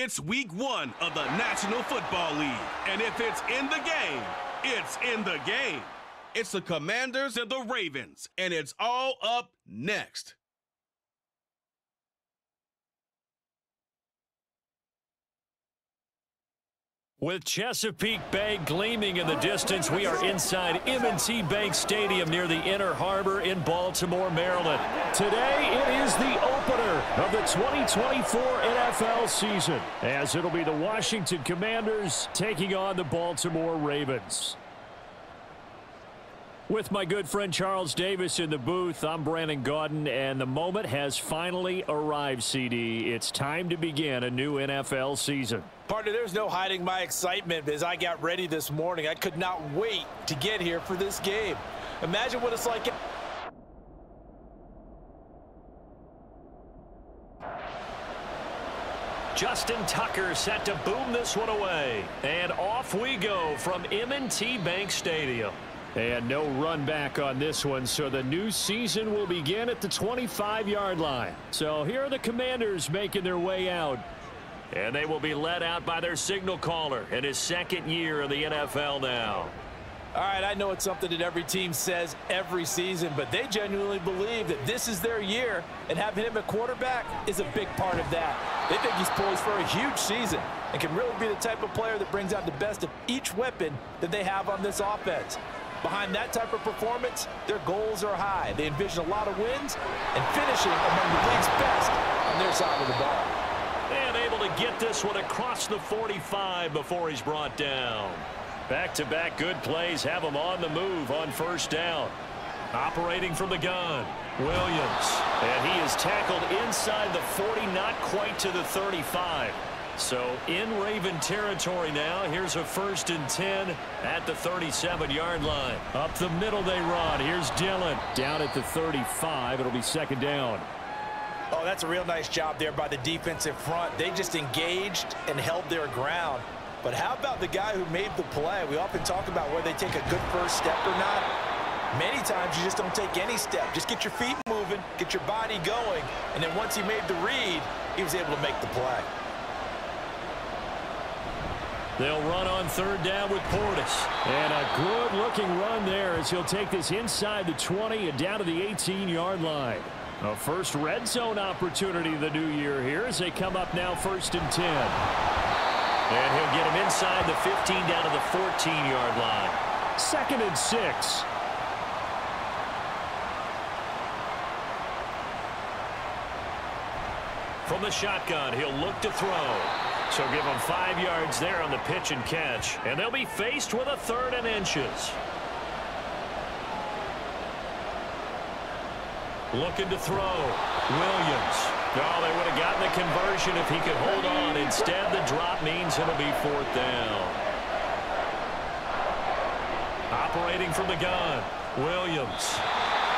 It's week 1 of the National Football League. And if it's in the game, it's in the game. It's the Commanders and the Ravens, and it's all up next. With Chesapeake Bay gleaming in the distance, we are inside M&T Bank Stadium near the Inner Harbor in Baltimore, Maryland. Today, it is the opener of the 2024 NFL season, as it'll be the Washington Commanders taking on the Baltimore Ravens. With my good friend Charles Davis in the booth, I'm Brandon Gaudin, and the moment has finally arrived, CD. It's time to begin a new NFL season. Partner, there's no hiding my excitement as I got ready this morning. I could not wait to get here for this game. Imagine what it's like. Justin Tucker set to boom this one away. And off we go from M&T Bank Stadium. And no run back on this one, so the new season will begin at the 25-yard line. So here are the Commanders making their way out. And they will be led out by their signal caller in his second year in the NFL now. All right, I know it's something that every team says every season, but they genuinely believe that this is their year, and having him at quarterback is a big part of that. They think he's poised for a huge season and can really be the type of player that brings out the best of each weapon that they have on this offense. Behind that type of performance, their goals are high. They envision a lot of wins and finishing among the league's best on their side of the ball. And able to get this one across the 45 before he's brought down. Back-to-back good plays have him on the move on first down. Operating from the gun, Williams. And he is tackled inside the 40, not quite to the 35. So in Raven territory now. Here's a 1st and 10 at the 37-yard line. Up the middle they run. Here's Dillon. Down at the 35. It'll be 2nd down. Oh, that's a real nice job there by the defensive front. They just engaged and held their ground. But how about the guy who made the play? We often talk about whether they take a good first step or not. Many times you just don't take any step. Just get your feet moving, get your body going, and then once he made the read, he was able to make the play. They'll run on 3rd down with Portis. And a good-looking run there as he'll take this inside the 20 and down to the 18-yard line. A first red zone opportunity of the new year here as they come up now 1st and 10. And he'll get him inside the 15 down to the 14-yard line. 2nd and 6. From the shotgun, he'll look to throw. So give him 5 yards there on the pitch and catch. And they'll be faced with a 3rd and inches. Looking to throw. Williams. Oh, they would have gotten the conversion if he could hold on. Instead, the drop means it'll be 4th down. Operating from the gun. Williams.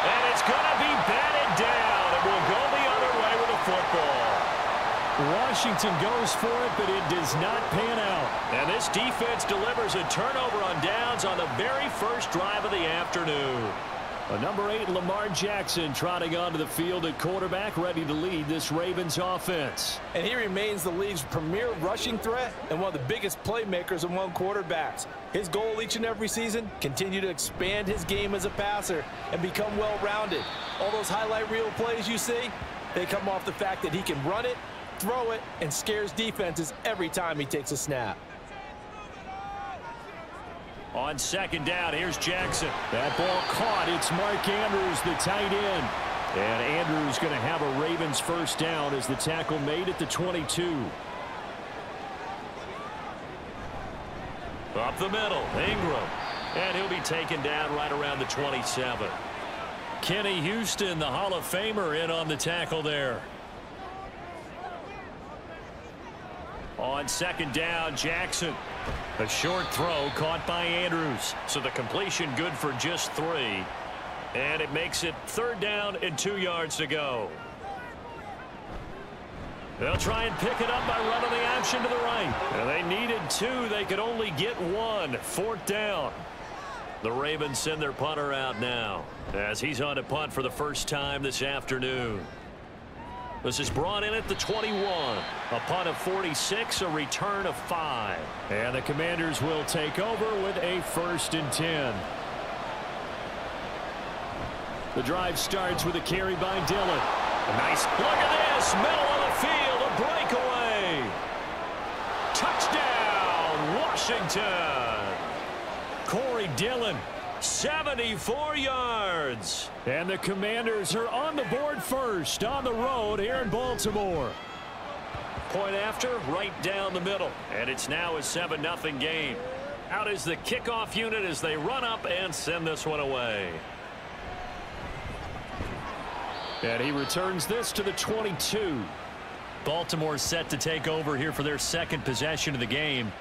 And it's going to be batted down. And we'll go the other way with the football. Washington goes for it, but it does not pan out. And this defense delivers a turnover on downs on the very first drive of the afternoon. Number 8, Lamar Jackson, trotting onto the field at quarterback, ready to lead this Ravens offense. And he remains the league's premier rushing threat and one of the biggest playmakers among quarterbacks. His goal each and every season, continue to expand his game as a passer and become well-rounded. All those highlight reel plays you see, they come off the fact that he can run it, throw it, and scares defenses every time he takes a snap. On 2nd down, here's Jackson. That ball caught. It's Mark Andrews, the tight end. And Andrews going to have a Ravens 1st down as the tackle made at the 22. Up the middle, Ingram. And he'll be taken down right around the 27. Kenny Houston, the Hall of Famer, in on the tackle there. On 2nd down, Jackson. A short throw caught by Andrews. So the completion good for just 3. And it makes it 3rd down and 2 yards to go. They'll try and pick it up by running the option to the right. And they needed 2. They could only get 1. 4th down. The Ravens send their punter out now as he's on to punt for the first time this afternoon. This is brought in at the 21. A punt of 46, a return of 5. And the Commanders will take over with a 1st and 10. The drive starts with a carry by Dillon. A nice look at this. Middle of the field, a breakaway. Touchdown, Washington. Corey Dillon, 74 yards. And the Commanders are on the board first on the road here in Baltimore. Point after, right down the middle. And it's now a 7-0 game. Out is the kickoff unit as they run up and send this one away. And he returns this to the 22. Baltimore set to take over here for their 2nd possession of the game.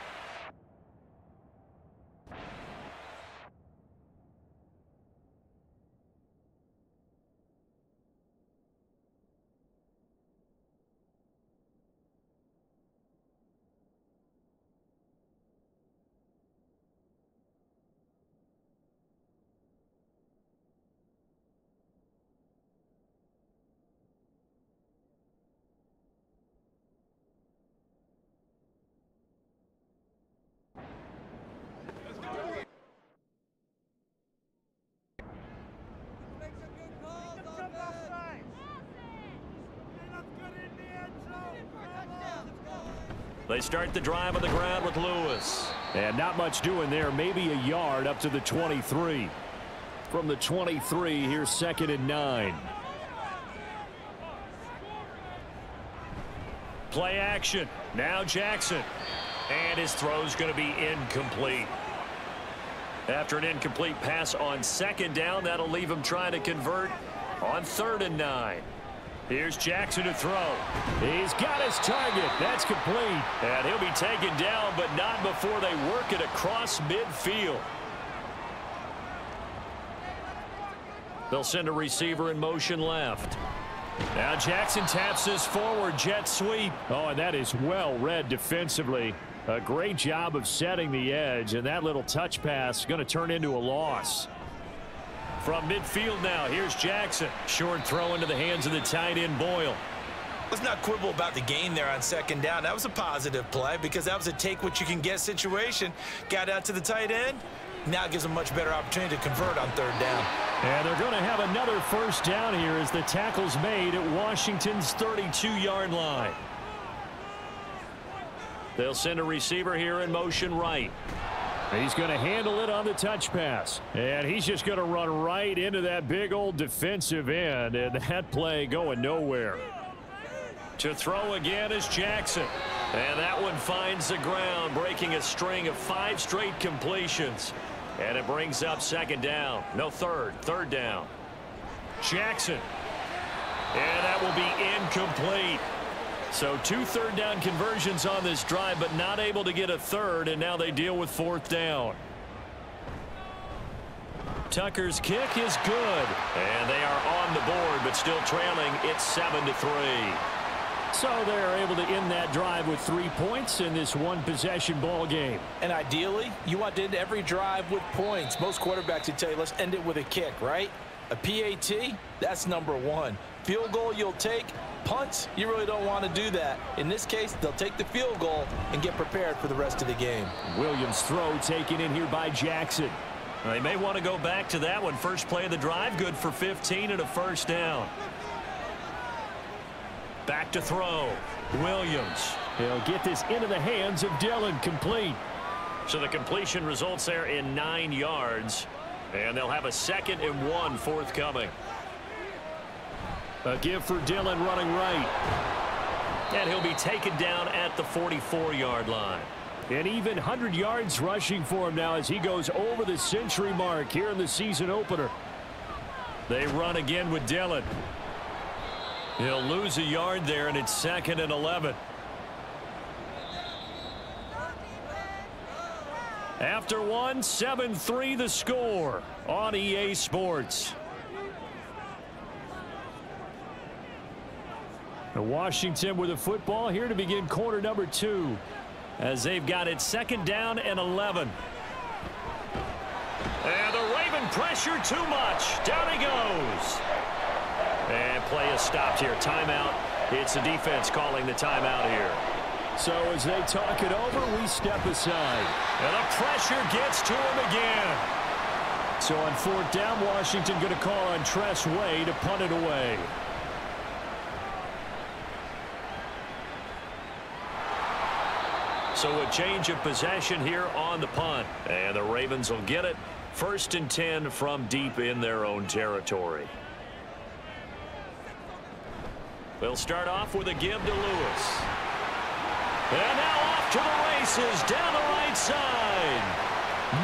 They start the drive on the ground with Lewis. And not much doing there. Maybe a yard up to the 23. From the 23, here's 2nd and 9. Play action. Now Jackson. And his throw's going to be incomplete. After an incomplete pass on 2nd down, that'll leave him trying to convert on 3rd and 9. Here's Jackson to throw. He's got his target. That's complete. And he'll be taken down, but not before they work it across midfield. They'll send a receiver in motion left. Now Jackson taps his forward jet sweep. Oh, and that is well read defensively. A great job of setting the edge, and that little touch pass is going to turn into a loss. From midfield now, here's Jackson. Short throw into the hands of the tight end Boyle. Let's not quibble about the gain there on 2nd down. That was a positive play because that was a take-what-you-can-get situation. Got out to the tight end. Now it gives them a much better opportunity to convert on 3rd down. And they're going to have another 1st down here as the tackle's made at Washington's 32-yard line. They'll send a receiver here in motion right. He's going to handle it on the touch pass. And he's just going to run right into that big old defensive end. And that play going nowhere. To throw again is Jackson. And that one finds the ground, breaking a string of 5 straight completions. And it brings up 2nd down. No, 3rd down. Jackson. And that will be incomplete. So 2 3rd down conversions on this drive, but not able to get a 3rd, and now they deal with 4th down. Tucker's kick is good, and they are on the board, but still trailing. It's 7-3. So they're able to end that drive with 3 points in this 1-possession ball game. And ideally, you want to end every drive with points. Most quarterbacks would tell you, let's end it with a kick, right? A PAT, that's number 1. Field goal you'll take. Punts, you really don't want to do that. In this case, they'll take the field goal and get prepared for the rest of the game. Williams' throw taken in here by Jackson. They may want to go back to that one. First play of the drive, good for 15 and a 1st down. Back to throw. Williams. He'll get this into the hands of Dillon, complete. So the completion results there in 9 yards. And they'll have a 2nd and 1 forthcoming. A give for Dillon running right. And he'll be taken down at the 44-yard line. And even 100 yards rushing for him now as he goes over the century mark here in the season opener. They run again with Dillon. He'll lose a yard there, and it's 2nd and 11. After one, 7-3 the score on EA Sports. Washington with the football here to begin quarter number 2 as they've got it 2nd down and 11. And the Raven pressure too much. Down he goes. And play is stopped here. Timeout It's the defense calling the timeout here. So as they talk it over, we step aside. And the pressure gets to him again. So on 4th down, Washington going to call on Tress Way to punt it away. So a change of possession here on the punt. And the Ravens will get it. 1st and 10 from deep in their own territory. They'll start off with a give to Lewis. And now off to the races down the right side.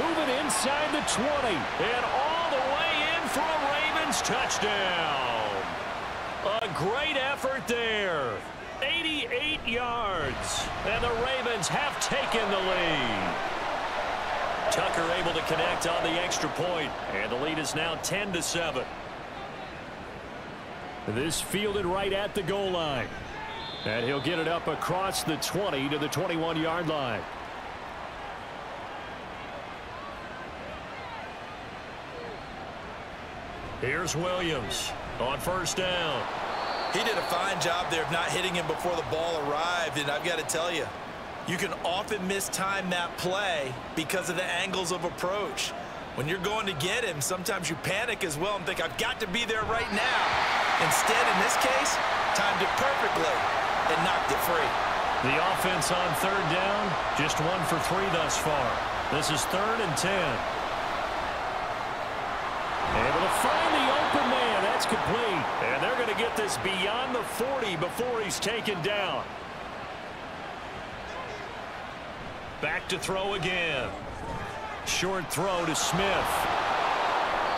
Moving inside the 20. And all the way in for a Ravens touchdown. A great effort there. 88 yards. And the Ravens have taken the lead. Tucker able to connect on the extra point. And the lead is now 10-7. This fielded right at the goal line. And he'll get it up across the 20 to the 21-yard line. Here's Williams on 1st down. He did a fine job there of not hitting him before the ball arrived, and I've got to tell you, you can often mistime that play because of the angles of approach. When you're going to get him, sometimes you panic as well and think, I've got to be there right now. Instead, in this case, timed it perfectly and knocked it free. The offense on 3rd down, just 1 for 3 thus far. This is 3rd and 10. Able to find the open man. That's complete. And they're going to get this beyond the 40 before he's taken down. Back to throw again. Short throw to Smith.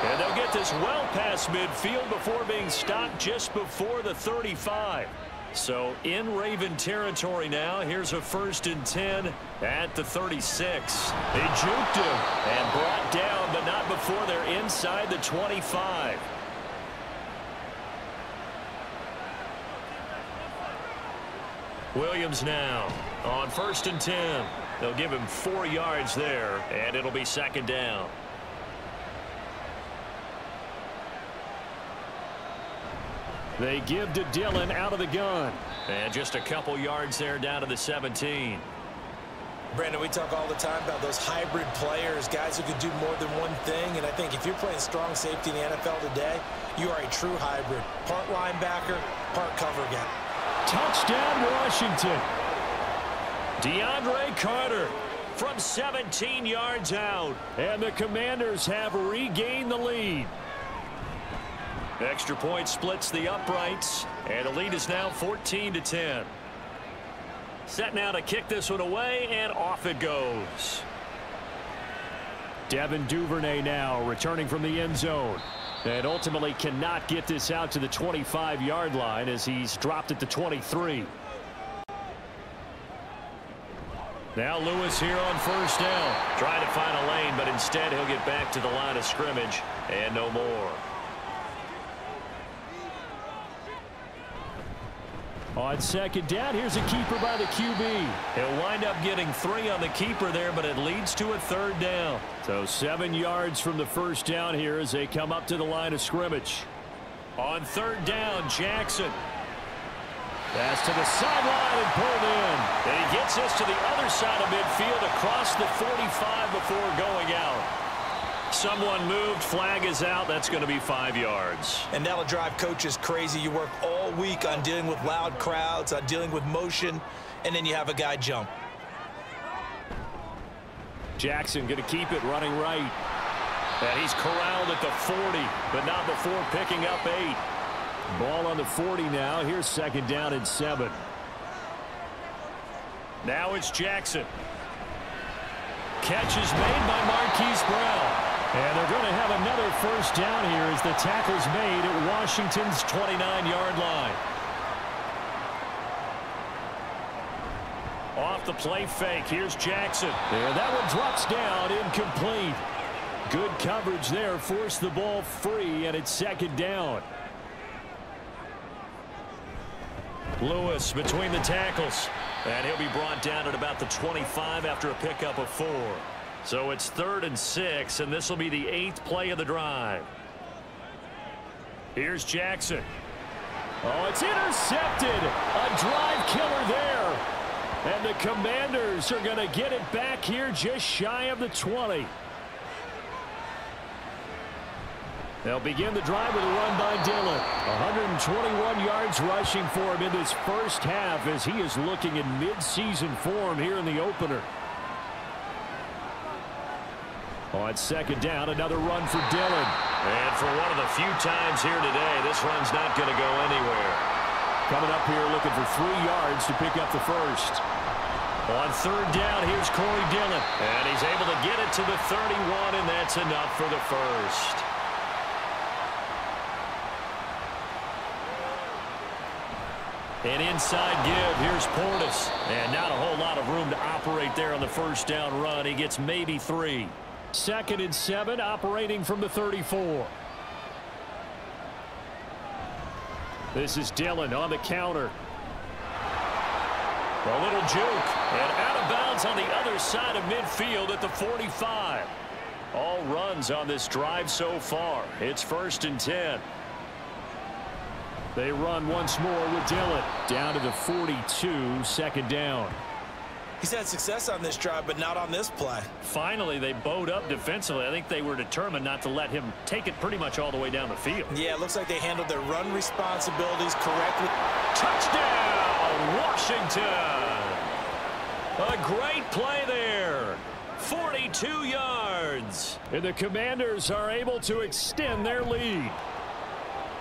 And they'll get this well past midfield before being stopped just before the 35. So in Raven territory now. Here's a 1st and 10 at the 36. They juked him and brought down, but not before they're inside the 25. Williams now on 1st and 10. They'll give him 4 yards there, and it'll be 2nd down. They give to Dillon out of the gun. And just a couple yards there down to the 17. Brandon, we talk all the time about those hybrid players, guys who can do more than one thing. And I think if you're playing strong safety in the NFL today, you are a true hybrid. Part linebacker, part cover guy. Touchdown, Washington. DeAndre Carter from 17 yards out. And the Commanders have regained the lead. Extra point splits the uprights, and the lead is now 14-10. Set now to kick this one away, and off it goes. Devin Duvernay now returning from the end zone. And ultimately cannot get this out to the 25-yard line as he's dropped at the 23. Now Lewis here on 1st down. Trying to find a lane, but instead he'll get back to the line of scrimmage and no more. On 2nd down, here's a keeper by the QB. He'll wind up getting 3 on the keeper there, but it leads to a 3rd down. So 7 yards from the 1st down here as they come up to the line of scrimmage. On 3rd down, Jackson. Pass to the sideline and pulled in. And he gets this to the other side of midfield across the 45 before going out. Someone moved, flag is out. That's going to be 5 yards. And that'll drive coaches crazy. You work all week on dealing with loud crowds, on dealing with motion, and then you have a guy jump. Jackson going to keep it running right. And he's corralled at the 40, but not before picking up 8. Ball on the 40 now. Here's 2nd down and 7. Now it's Jackson. Catch is made by Marquise Brown. And they're going to have another 1st down here as the tackle's made at Washington's 29-yard line. Off the play fake. Here's Jackson. And that one drops down, incomplete. Good coverage there. Forced the ball free, and it's 2nd down. Lewis between the tackles. And he'll be brought down at about the 25 after a pickup of 4. So it's 3rd and 6, and this will be the 8th play of the drive. Here's Jackson. Oh, it's intercepted. A drive killer there. And the Commanders are going to get it back here just shy of the 20. They'll begin the drive with a run by Dillon. 121 yards rushing for him in this first half as he is looking in midseason form here in the opener. On second down, another run for Dillon. And for one of the few times here today, this run's not going to go anywhere. Coming up here looking for 3 yards to pick up the first. On third down, here's Corey Dillon. And he's able to get it to the 31, and that's enough for the first. An inside give. Here's Portis. And not a whole lot of room to operate there on the first down run. He gets maybe 3. 2nd and 7, operating from the 34. This is Dillon on the counter. A little juke. And out of bounds on the other side of midfield at the 45. All runs on this drive so far. It's 1st and 10. They run once more with Dillon. Down to the 42, 2nd down. He's had success on this drive, but not on this play. Finally, they bowed up defensively. I think they were determined not to let him take it pretty much all the way down the field. Yeah, it looks like they handled their run responsibilities correctly. Touchdown, Washington! A great play there. 42 yards. And the Commanders are able to extend their lead.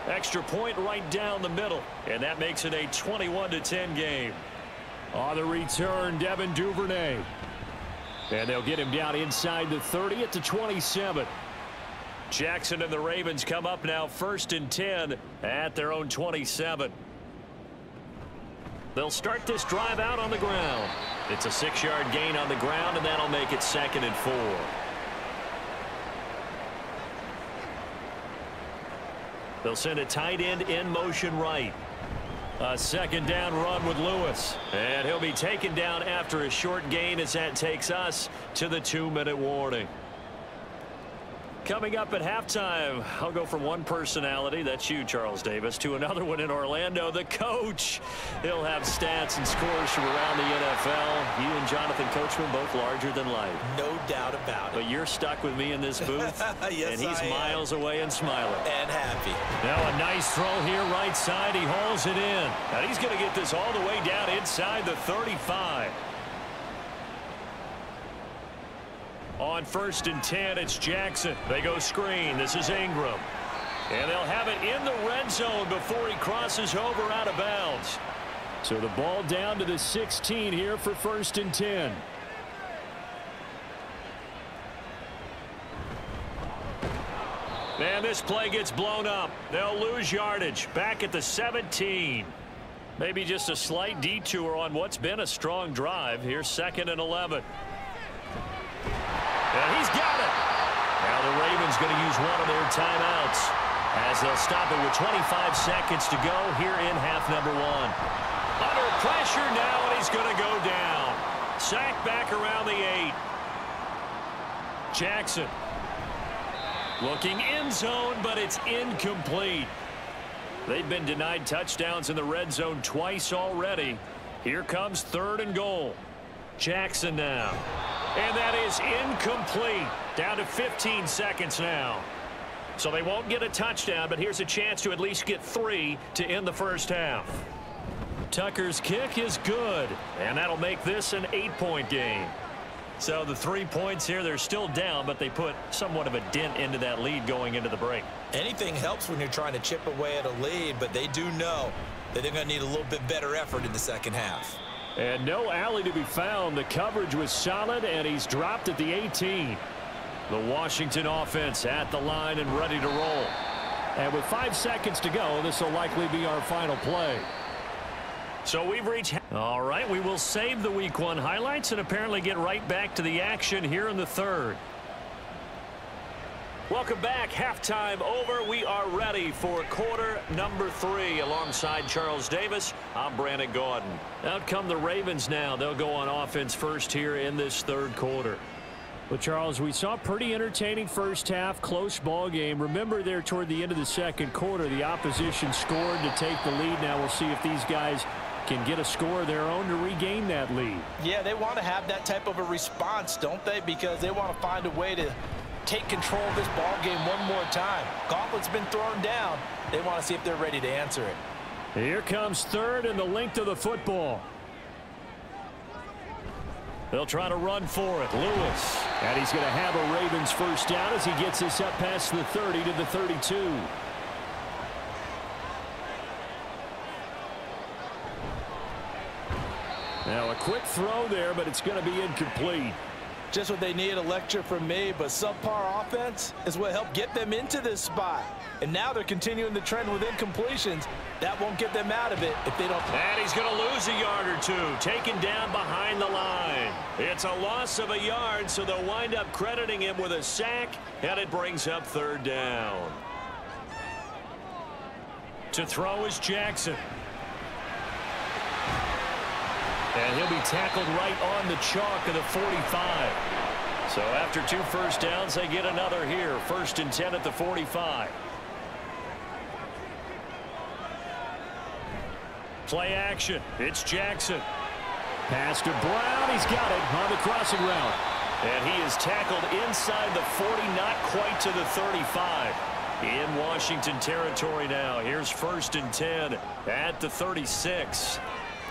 Extra point right down the middle. And that makes it a 21-10 game. On the return, Devin Duvernay. And they'll get him down inside the 30 at the 27. Jackson and the Ravens come up now 1st and 10 at their own 27. They'll start this drive out on the ground. It's a 6-yard gain on the ground, and that'll make it 2nd and 4. They'll send a tight end in motion right. A 2nd down run with Lewis. And he'll be taken down after a short gain as that takes us to the 2-minute warning. Coming up at halftime, I'll go from one personality, that's you, Charles Davis, to another one in Orlando, the coach. He'll have stats and scores from around the NFL. You and Jonathan Coachman both larger than life. No doubt about it. But you're stuck with me in this booth. Yes, and he's miles away and smiling. And happy. Now a nice throw here right side. He hauls it in. And he's going to get this all the way down inside the 35. On 1st and 10, it's Jackson. They go screen. This is Ingram. And they'll have it in the red zone before he crosses over out of bounds. So the ball down to the 16 here for 1st and 10. And this play gets blown up. They'll lose yardage. Back at the 17. Maybe just a slight detour on what's been a strong drive. Here's 2nd and 11. And he's got it. Now the Ravens going to use one of their timeouts as they'll stop it with 25 seconds to go here in half number 1. Under pressure now, and he's going to go down. Sacked back around the 8. Jackson looking end zone, but it's incomplete. They've been denied touchdowns in the red zone twice already. Here comes 3rd and goal. Jackson now. And that is incomplete. Down to 15 seconds now. So they won't get a touchdown, but here's a chance to at least get 3 to end the first half. Tucker's kick is good, and that'll make this an 8-point game. So the 3 points here, they're still down, but they put somewhat of a dent into that lead going into the break. Anything helps when you're trying to chip away at a lead, but they do know that they're going to need a little bit better effort in the second half. And no alley to be found. The coverage was solid, and he's dropped at the 18. The Washington offense at the line and ready to roll. And with 5 seconds to go, this will likely be our final play. So we've reached... All right, we will save the Week 1 highlights and apparently get right back to the action here in the 3rd. Welcome back. Halftime over. We are ready for quarter number 3. Alongside Charles Davis, I'm Brandon Gaudin. Out come the Ravens now. They'll go on offense first here in this 3rd quarter. Well, Charles, we saw a pretty entertaining first half, close ball game. Remember there toward the end of the second quarter, the opposition scored to take the lead. Now we'll see if these guys can get a score of their own to regain that lead. Yeah, they want to have that type of a response, don't they? Because they want to find a way to take control of this ball game one more time. Gauntlet's been thrown down. They want to see if they're ready to answer it. Here comes third and the length of the football. They'll try to run for it. Lewis. And he's going to have a Ravens first down as he gets this up past the 30 to the 32. Now a quick throw there, but it's going to be incomplete. Just what they need, a lecture from me, but subpar offense is what helped get them into this spot. And now they're continuing the trend with incompletions. That won't get them out of it if they don't. And he's going to lose a yard or two, taken down behind the line. It's a loss of a yard, so they'll wind up crediting him with a sack, and it brings up third down. To throw is Jackson. And he'll be tackled right on the chalk of the 45. So after 2 first downs, they get another here. 1st and 10 at the 45. Play action. It's Jackson. Pass to Brown. He's got it on the crossing route. And he is tackled inside the 40, not quite to the 35. In Washington territory now. Here's 1st and 10 at the 36.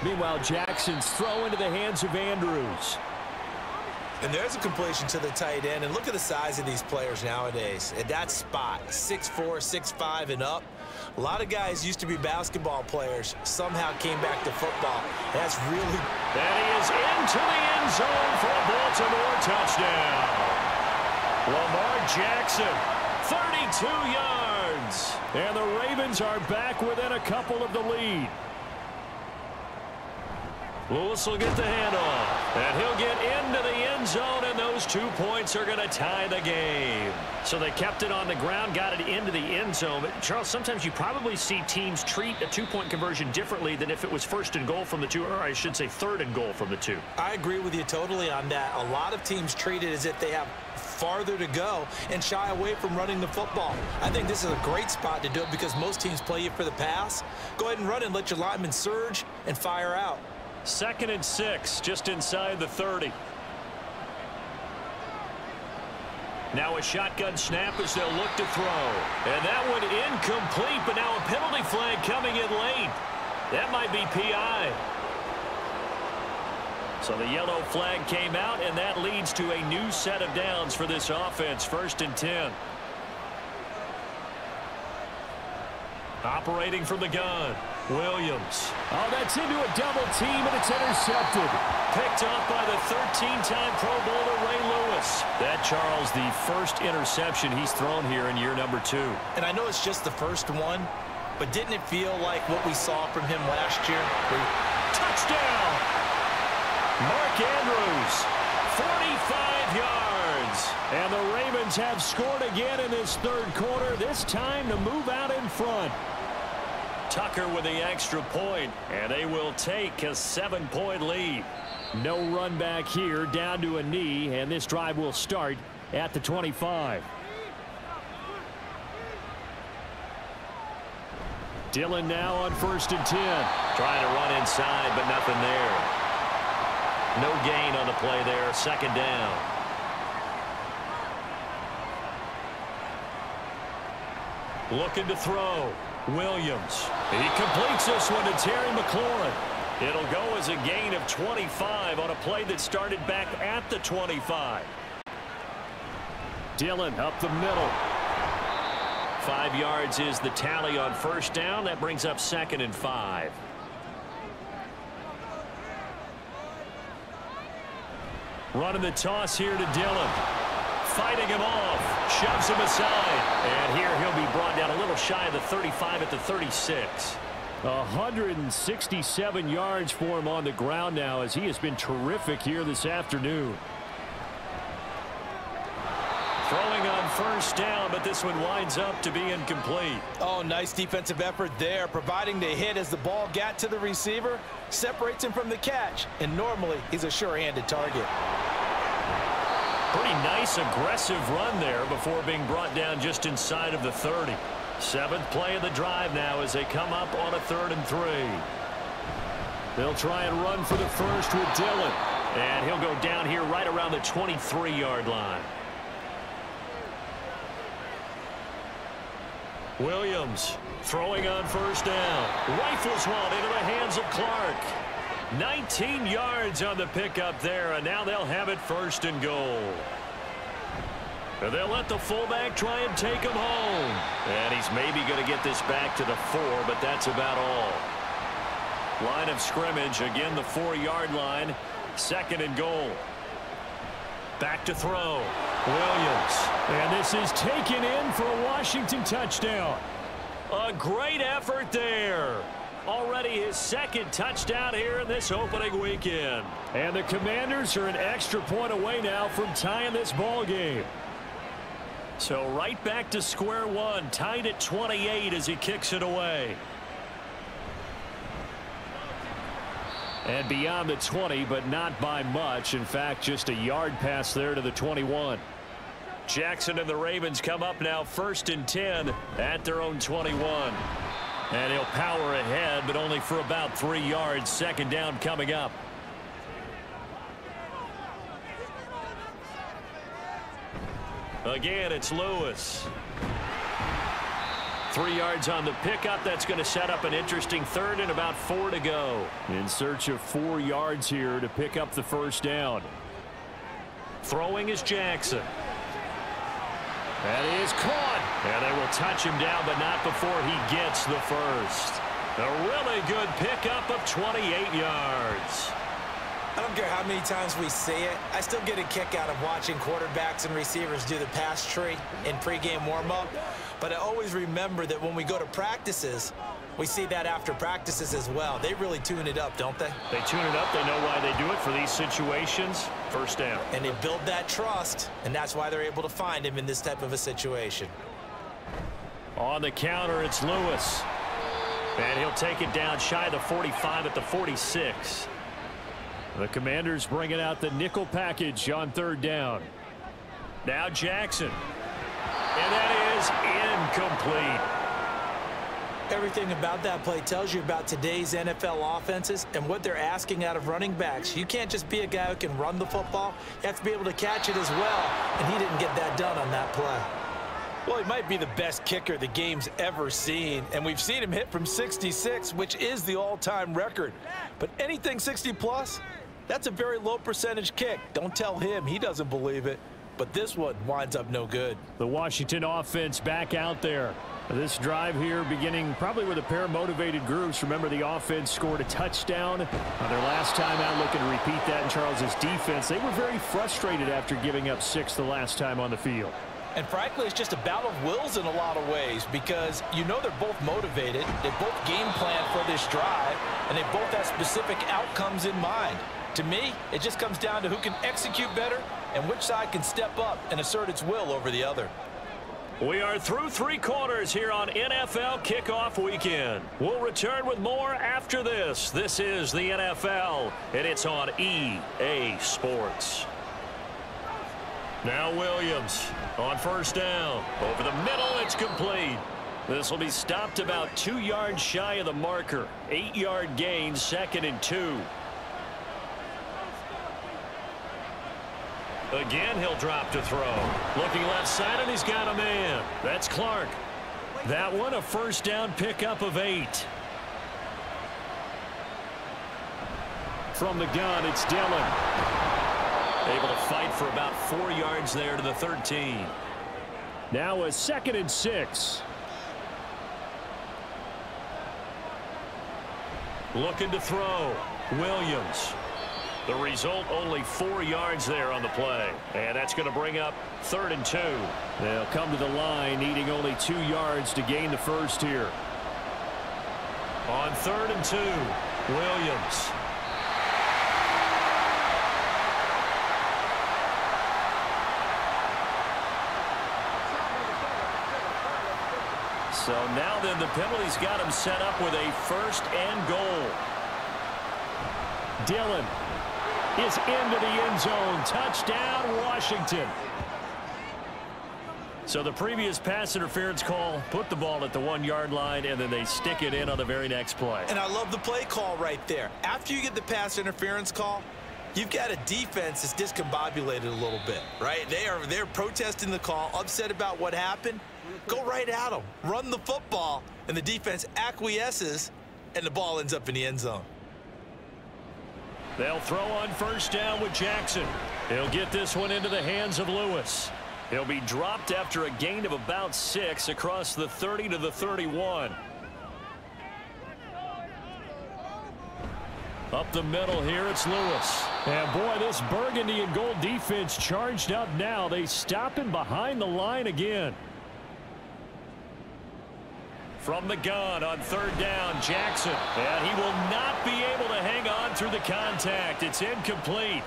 Meanwhile, Jackson's throw into the hands of Andrews. And there's a completion to the tight end. And look at the size of these players nowadays. At that spot, 6'4", 6'5", and up. A lot of guys used to be basketball players, somehow came back to football. That's really... And he is into the end zone for a Baltimore touchdown. Lamar Jackson, 32 yards. And the Ravens are back within a couple of the lead. Lewis will get the handoff, and he'll get into the end zone, and those 2 points are going to tie the game. So they kept it on the ground, got it into the end zone. But Charles, sometimes you probably see teams treat a 2-point conversion differently than if it was 1st and goal from the 2, or I should say 3rd and goal from the 2. I agree with you totally on that. A lot of teams treat it as if they have farther to go and shy away from running the football. I think this is a great spot to do it because most teams play you for the pass. Go ahead and run and let your linemen surge and fire out. 2nd and 6, just inside the 30. Now a shotgun snap as they'll look to throw. And that one incomplete, but now a penalty flag coming in late. That might be PI. So the yellow flag came out, and that leads to a new set of downs for this offense. 1st and 10. Operating from the gun, Williams. Oh, that's into a double team, and it's intercepted. Picked up by the 13-time Pro Bowler Ray Lewis. That, Charles, the first interception he's thrown here in year number 2. And I know it's just the first one, but didn't it feel like what we saw from him last year? Touchdown! Mark Andrews, 45 yards. And the Ravens have scored again in this 3rd quarter, this time to move out in front. Tucker with the extra point, and they will take a 7-point lead. No run back here, down to a knee, and this drive will start at the 25. Dillon now on 1st and 10. Trying to run inside, but nothing there. No gain on the play there, 2nd down. Looking to throw. Williams. He completes this one to Terry McLaurin. It'll go as a gain of 25 on a play that started back at the 25. Dillon up the middle. 5 yards is the tally on 1st down. That brings up 2nd and 5. Running the toss here to Dillon. Fighting him off. Shoves him aside. And here he'll be brought down a little shy of the 35 at the 36. 167 yards for him on the ground now as he has been terrific here this afternoon. Throwing on 1st down, but this one winds up to be incomplete. Oh, nice defensive effort there, providing the hit as the ball got to the receiver, separates him from the catch, and normally he's a sure-handed target. Pretty nice, aggressive run there before being brought down just inside of the 30. 7th play of the drive now as they come up on a 3rd and 3. They'll try and run for the first with Dillon. And he'll go down here right around the 23-yard line. Williams throwing on 1st down. Rifles one into the hands of Clark. 19 yards on the pickup there, and now they'll have it 1st and goal. And they'll let the fullback try and take him home. And he's maybe going to get this back to the 4, but that's about all. Line of scrimmage, again the 4-yard line. 2nd and goal. Back to throw. Williams. And this is taken in for a Washington touchdown. A great effort there. Already his 2nd touchdown here in this opening weekend. And the Commanders are an extra point away now from tying this ball game. So right back to square one, tied at 28 as he kicks it away. And beyond the 20, but not by much. In fact, just a yard pass there to the 21. Jackson and the Ravens come up now 1st and 10 at their own 21. And he'll power ahead, but only for about 3 yards. 2nd down coming up. Again, it's Lewis. 3 yards on the pickup. That's going to set up an interesting 3rd and about 4 to go. In search of 4 yards here to pick up the 1st down. Throwing is Jackson. That is caught. And they will touch him down, but not before he gets the 1st. A really good pickup of 28 yards. I don't care how many times we see it. I still get a kick out of watching quarterbacks and receivers do the pass tree in pregame warm-up. But I always remember that when we go to practices, we see that after practices as well. They really tune it up, don't they? They tune it up. They know why they do it for these situations. 1st down. And they build that trust, and that's why they're able to find him in this type of a situation. On the counter, it's Lewis. And he'll take it down shy of the 45 at the 46. The Commanders bringing out the nickel package on 3rd down. Now Jackson. And that is incomplete. Everything about that play tells you about today's NFL offenses and what they're asking out of running backs. You can't just be a guy who can run the football. You have to be able to catch it as well, and he didn't get that done on that play. Well, he might be the best kicker the game's ever seen, and we've seen him hit from 66, which is the all-time record. But anything 60-plus, that's a very low percentage kick. Don't tell him he doesn't believe it. But this one winds up no good. The Washington offense back out there. This drive here beginning probably with a pair of motivated groups. Remember, the offense scored a touchdown on their last time out, looking to repeat that in Charles's defense. They were very frustrated after giving up 6 the last time on the field. And frankly, it's just a battle of wills in a lot of ways, because you know they're both motivated, they both game plan for this drive, and they both have specific outcomes in mind. To me, it just comes down to who can execute better and which side can step up and assert its will over the other. We are through 3 quarters here on NFL Kickoff Weekend. We'll return with more after this. This is the NFL, and it's on EA Sports. Now Williams on 1st down. Over the middle, it's complete. This will be stopped about 2 yards shy of the marker. 8-yard gain, 2nd and 2. Again, he'll drop to throw. Looking left side, and he's got a man. That's Clark. That one, a 1st down pickup of 8. From the gun, it's Dillon. Able to fight for about 4 yards there to the 13. Now a 2nd and 6. Looking to throw. Williams. The result, only 4 yards there on the play. And that's going to bring up 3rd and 2. They'll come to the line, needing only 2 yards to gain the 1st here. On 3rd and 2, Williams. So now then the penalty's got him set up with a 1st and goal. Dillon. is into the end zone. Touchdown, Washington. So the previous pass interference call put the ball at the 1-yard line, and then they stick it in on the very next play. And I love the play call right there. After you get the pass interference call, you've got a defense that's discombobulated a little bit, right? They're protesting the call, upset about what happened. Go right at them. Run the football, and the defense acquiesces, and the ball ends up in the end zone. They'll throw on first down with Jackson. He'll get this one into the hands of Lewis. He'll be dropped after a gain of about 6 across the 30 to the 31. Up the middle here, it's Lewis. And boy, this burgundy and gold defense charged up now. They stop him behind the line again. From the gun on third down, Jackson. And he will not be able to hang on through the contact. It's incomplete.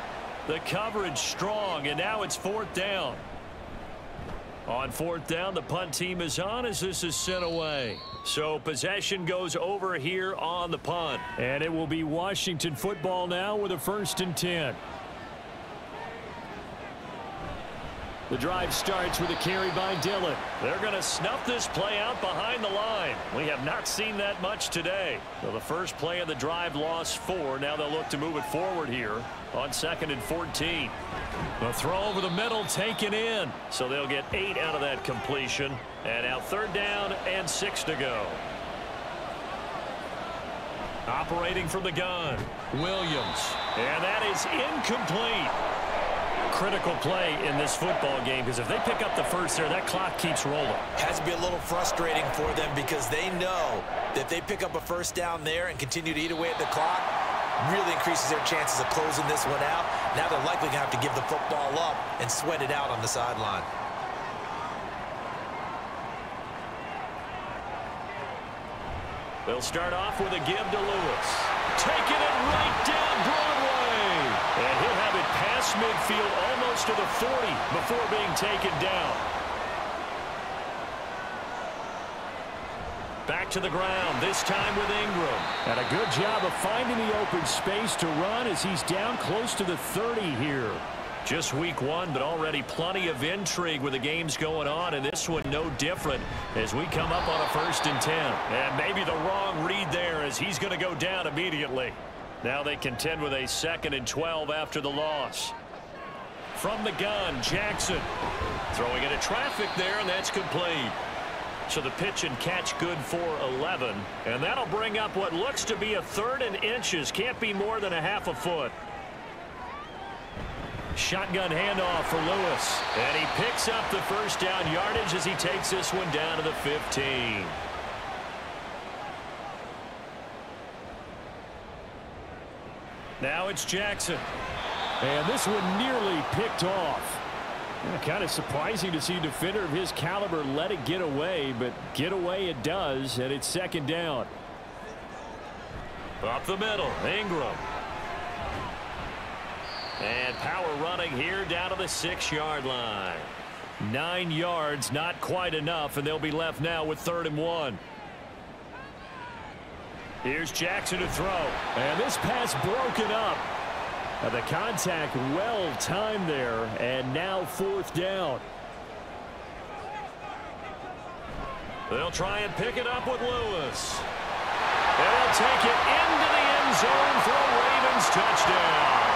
The coverage strong, and now it's fourth down. On fourth down, the punt team is on as this is sent away. So possession goes over here on the punt. And it will be Washington football now with a 1st and 10. The drive starts with a carry by Dillon. They're going to snuff this play out behind the line. We have not seen that much today. So the first play of the drive lost 4. Now they'll look to move it forward here on 2nd and 14. The throw over the middle taken in. So they'll get 8 out of that completion. And now 3rd down and 6 to go. Operating from the gun, Williams. And that is incomplete. Critical play in this football game, because if they pick up the first there, that clock keeps rolling. Has to be a little frustrating for them because they know that they pick up a first down there and continue to eat away at the clock, really increases their chances of closing this one out. Now they're likely going to have to give the football up and sweat it out on the sideline. They'll start off with a give to Lewis. Taking it right down Broadway. And he'll have it past midfield almost to the 40 before being taken down. Back to the ground, this time with Ingram. And a good job of finding the open space to run as he's down close to the 30 here. Just week 1, but already plenty of intrigue with the games going on, and this one no different as we come up on a 1st and 10. And maybe the wrong read there as he's going to go down immediately. Now they contend with a 2nd and 12 after the loss. From the gun, Jackson. Throwing into traffic there, and that's complete. So the pitch and catch good for 11. And that'll bring up what looks to be a 3rd and inches. Can't be more than a half a foot. Shotgun handoff for Lewis. And he picks up the first down yardage as he takes this one down to the 15. Now it's Jackson. And this one nearly picked off. Kind of surprising to see a defender of his caliber let it get away, but get away it does, and it's 2nd down. Up the middle, Ingram. And power running here down to the 6-yard line. 9 yards, not quite enough, and they'll be left now with 3rd and 1. Here's Jackson to throw. And this pass broken up. The contact well timed there, and now 4th down. They'll try and pick it up with Lewis. And they'll take it into the end zone for a Ravens touchdown.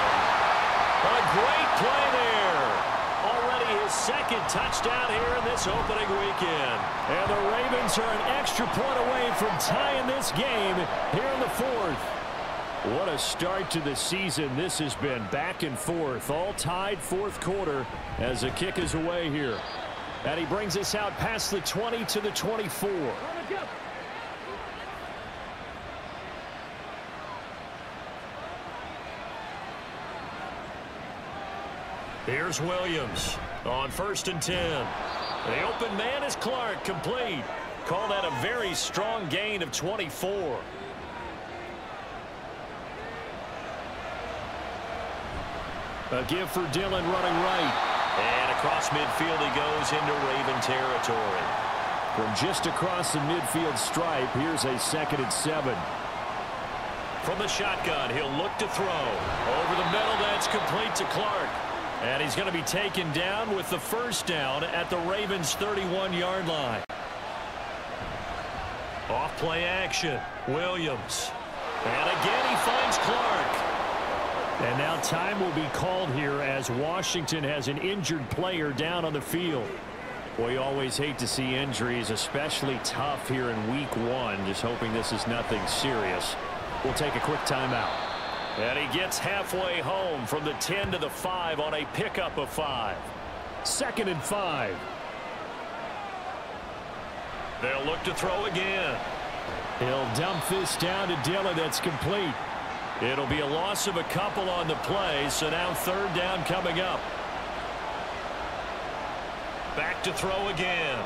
A great play there. Already his 2nd touchdown here in this opening weekend. And the Ravens are an extra point away from tying this game here in the 4th. What a start to the season this has been. Back and forth, all tied 4th quarter as the kick is away here. And he brings us out past the 20 to the 24. Here's Williams on 1st and 10. The open man is Clark, complete. Call that a very strong gain of 24. A give for Dillon running right. And across midfield he goes into Raven territory. From just across the midfield stripe, here's a 2nd and 7. From the shotgun, he'll look to throw. Over the middle, that's complete to Clark. And he's going to be taken down with the first down at the Ravens' 31-yard line. Off play action, Williams. And again, he finds Clark. And now time will be called here as Washington has an injured player down on the field. Boy, you always hate to see injuries, especially tough here in week 1. Just hoping this is nothing serious. We'll take a quick timeout. And he gets halfway home from the 10 to the 5 on a pickup of 5. 2nd and 5. They'll look to throw again. He'll dump this down to Dillon. That's complete. It'll be a loss of a couple on the play, so now 3rd down coming up. Back to throw again.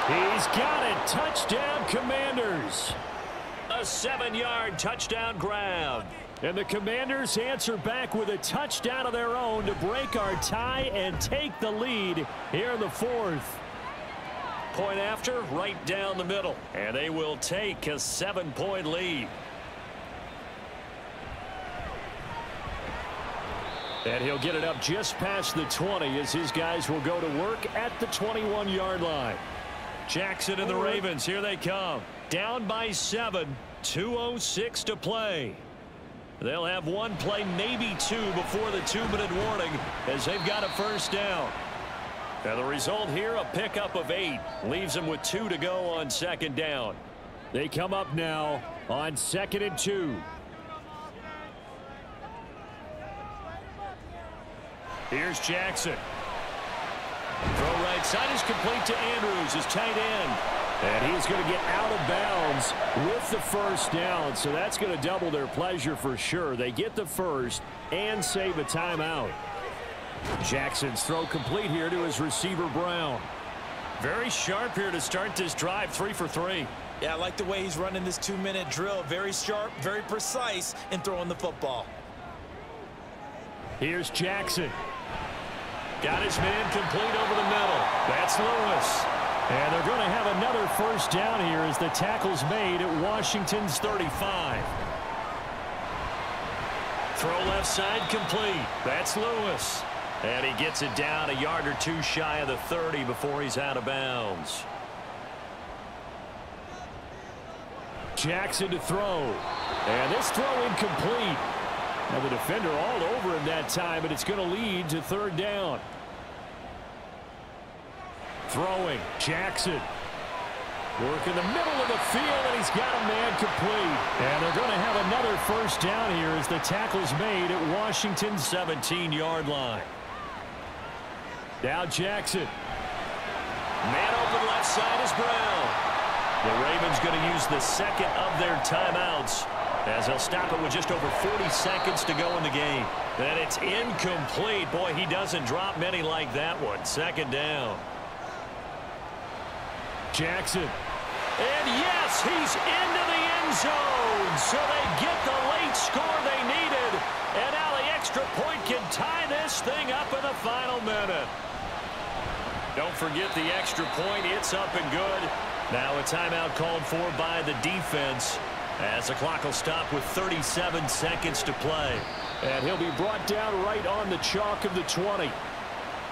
He's got it. Touchdown, Commanders. A 7-yard touchdown grab. And the Commanders answer back with a touchdown of their own to break our tie and take the lead here in the 4th. Point after, right down the middle. And they will take a 7-point lead. And he'll get it up just past the 20 as his guys will go to work at the 21-yard line. Jackson and the Ravens, here they come. Down by 7, 2:06 to play. They'll have one play, maybe 2, before the 2-minute warning as they've got a first down. And the result here, a pickup of 8. Leaves them with 2 to go on 2nd down. They come up now on 2nd and 2. Here's Jackson. Throw right side is complete to Andrews, his tight end. And he's going to get out of bounds with the first down. So that's going to double their pleasure for sure. They get the first and save a timeout. Jackson's throw complete here to his receiver, Brown. Very sharp here to start this drive, 3 for 3. Yeah, I like the way he's running this 2-minute drill. Very sharp, very precise in throwing the football. Here's Jackson. Got his man complete over the middle. That's Lewis. And they're going to have another first down here as the tackle's made at Washington's 35. Throw left side complete. That's Lewis. And he gets it down a yard or 2 shy of the 30 before he's out of bounds. Jackson to throw. And this throw incomplete. Now the defender all over him that time, but it's going to lead to 3rd down. Throwing, Jackson. Work in the middle of the field, and he's got a man complete. And they're going to have another first down here as the tackle's made at Washington's 17-yard line. Now Jackson. Man open left side is Brown. The Ravens going to use the 2nd of their timeouts as they'll stop it with just over 40 seconds to go in the game. And it's incomplete. Boy, he doesn't drop many like that one. 2nd down. Jackson. And yes, he's into the end zone. So they get the late score they needed. And now the extra point can tie this thing up in the final minute. Don't forget the extra point. It's up and good. Now a timeout called for by the defense as the clock will stop with 37 seconds to play. And he'll be brought down right on the chalk of the 20.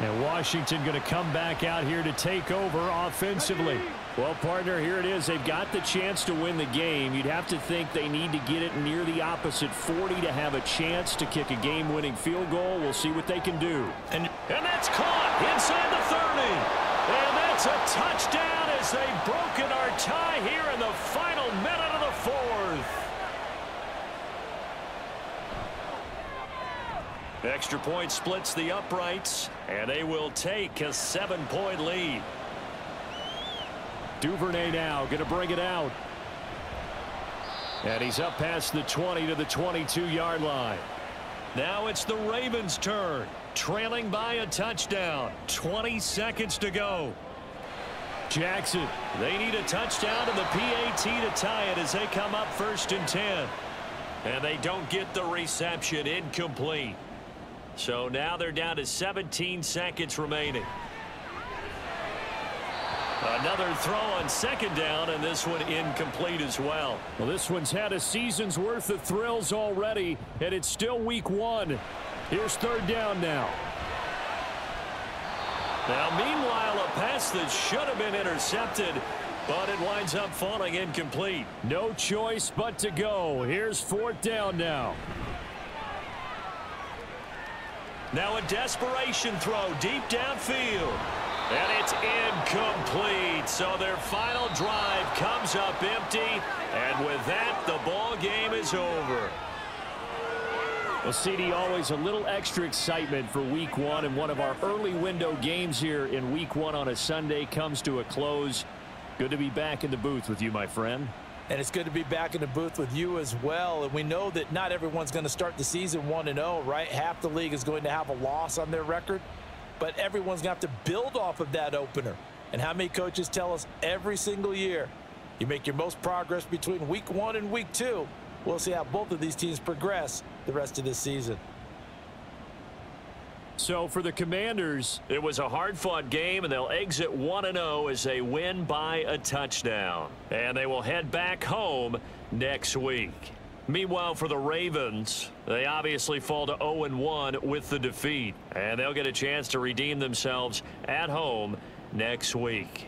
And Washington going to come back out here to take over offensively. Well, partner, here it is. They've got the chance to win the game. You'd have to think they need to get it near the opposite 40 to have a chance to kick a game-winning field goal. We'll see what they can do. And that's caught inside the 30. And that's a touchdown as they've broken our tie here in the final minute of the 4th. Extra point splits the uprights, and they will take a 7-point lead. Duvernay now going to bring it out. And he's up past the 20 to the 22-yard line. Now it's the Ravens' turn, trailing by a touchdown. 20 seconds to go. Jackson. They need a touchdown to the PAT to tie it as they come up 1st and 10. And they don't get the reception. Incomplete. So now they're down to 17 seconds remaining. Another throw on second down, and this one incomplete as well. Well, this one's had a season's worth of thrills already, and it's still week 1. Here's third down now. Now, meanwhile, a pass that should have been intercepted, but it winds up falling incomplete. No choice but to go. Here's fourth down now. Now a desperation throw deep downfield. And it's incomplete. So their final drive comes up empty. And with that, the ball game is over. Well, CD, always a little extra excitement for week 1, and one of our early window games here in week 1 on a Sunday comes to a close. Good to be back in the booth with you, my friend. And it's good to be back in the booth with you as well. And we know that not everyone's going to start the season 1-0, right? Half the league is going to have a loss on their record. But everyone's going to have to build off of that opener. And how many coaches tell us every single year, you make your most progress between week 1 and week 2. We'll see how both of these teams progress the rest of this season. So for the Commanders, it was a hard-fought game, and they'll exit 1-0 as they win by a touchdown. And they will head back home next week. Meanwhile, for the Ravens, they obviously fall to 0-1 with the defeat. And they'll get a chance to redeem themselves at home next week.